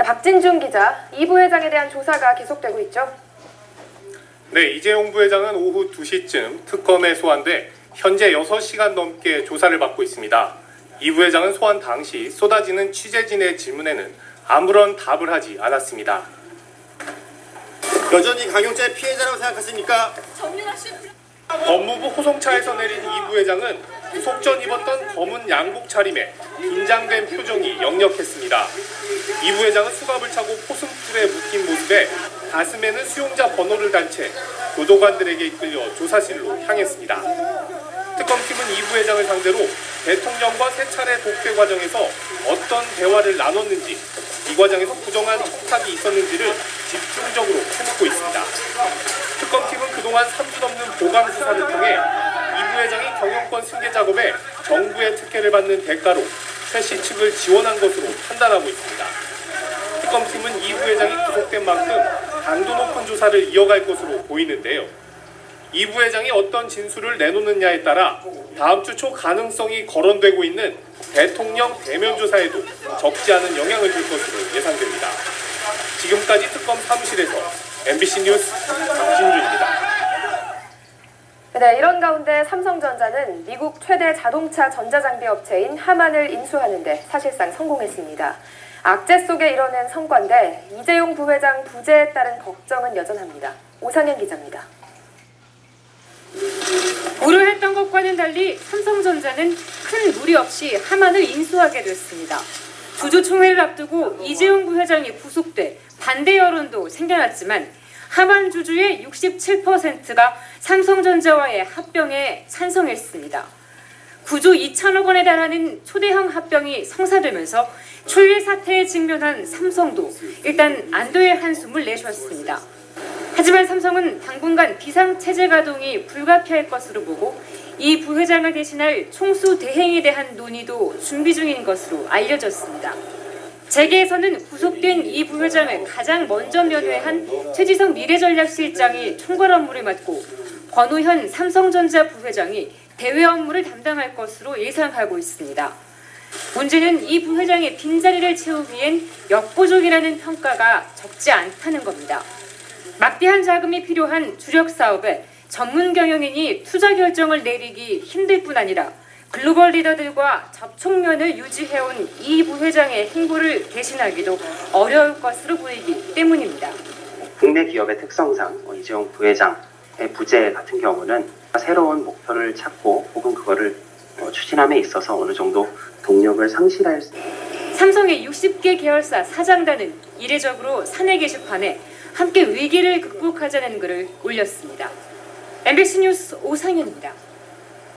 박진중 기자, 이 부회장에 대한 조사가 계속되고 있죠. 네, 이재용 부회장은 오후 2시쯤 특검에 소환돼 현재 6시간 넘게 조사를 받고 있습니다. 이 부회장은 소환 당시 쏟아지는 취재진의 질문에는 아무런 답을 하지 않았습니다. 여전히 강용자의 피해자라고 생각하십니까? 법무부 호송차에서 내린 이 부회장은 구속 전 입었던 검은 양복 차림에 긴장된 표정이 역력했습니다. 이 부회장은 수갑을 차고 포승줄에 묶인 모습에 가슴에는 수용자 번호를 단 채 교도관들에게 이끌려 조사실로 향했습니다. 특검팀은 이 부회장을 상대로 대통령과 세 차례 복회 과정에서 어떤 대화를 나눴는지, 이 과정에서 부정한 청탁이 있었는지를 집중적으로 캐묻고 있습니다. 특검팀은 그동안 3주 넘는 보강 수사를 통해 이 부회장이 경영권 승계 작업에 정부의 특혜를 받는 대가로 최 씨 측을 지원한 것으로 판단하고 있습니다. 특검팀은 이 부회장이 구속된 만큼 강도 높은 조사를 이어갈 것으로 보이는데요. 이 부회장이 어떤 진술을 내놓느냐에 따라 다음 주 초 가능성이 거론되고 있는 대통령 대면 조사에도 적지 않은 영향을 줄 것으로 예상됩니다. 지금까지 특검 사무실에서 MBC 뉴스 박진준입니다. 네, 이런 가운데 삼성전자는 미국 최대 자동차 전자장비 업체인 하만을 인수하는 데 사실상 성공했습니다. 악재 속에 이뤄낸 성과인데 이재용 부회장 부재에 따른 걱정은 여전합니다. 오상현 기자입니다. 우려했던 것과는 달리 삼성전자는 큰 무리 없이 하만을 인수하게 됐습니다. 주주총회를 앞두고 이재용 부회장이 구속돼 반대 여론도 생겨났지만 하만 주주의 67%가 삼성전자와의 합병에 찬성했습니다. 9조 2천억 원에 달하는 초대형 합병이 성사되면서 초유의 사태에 직면한 삼성도 일단 안도의 한숨을 내쉬었습니다. 하지만 삼성은 당분간 비상체제 가동이 불가피할 것으로 보고 이 부회장을 대신할 총수 대행에 대한 논의도 준비 중인 것으로 알려졌습니다. 재계에서는 구속된 이 부회장을 가장 먼저 면회한 최지성 미래전략실장이 총괄 업무를 맡고 권오현 삼성전자 부회장이 대외 업무를 담당할 것으로 예상하고 있습니다. 문제는 이 부회장의 빈자리를 채우기엔 역부족이라는 평가가 적지 않다는 겁니다. 막대한 자금이 필요한 주력 사업에 전문 경영인이 투자 결정을 내리기 힘들 뿐 아니라 글로벌 리더들과 접촉면을 유지해온 이 부회장의 행보를 대신하기도 어려울 것으로 보이기 때문입니다. 국내 기업의 특성상 이재용 부회장의 부재 같은 경우는 새로운 목표를 찾고 혹은 그거를 추진함에 있어서 어느 정도 동력을 상실할 수 있습니다. 삼성의 60개 계열사 사장단은 이례적으로 사내 게시판에 함께 위기를 극복하자는 글을 올렸습니다. MBC 뉴스 오상현입니다.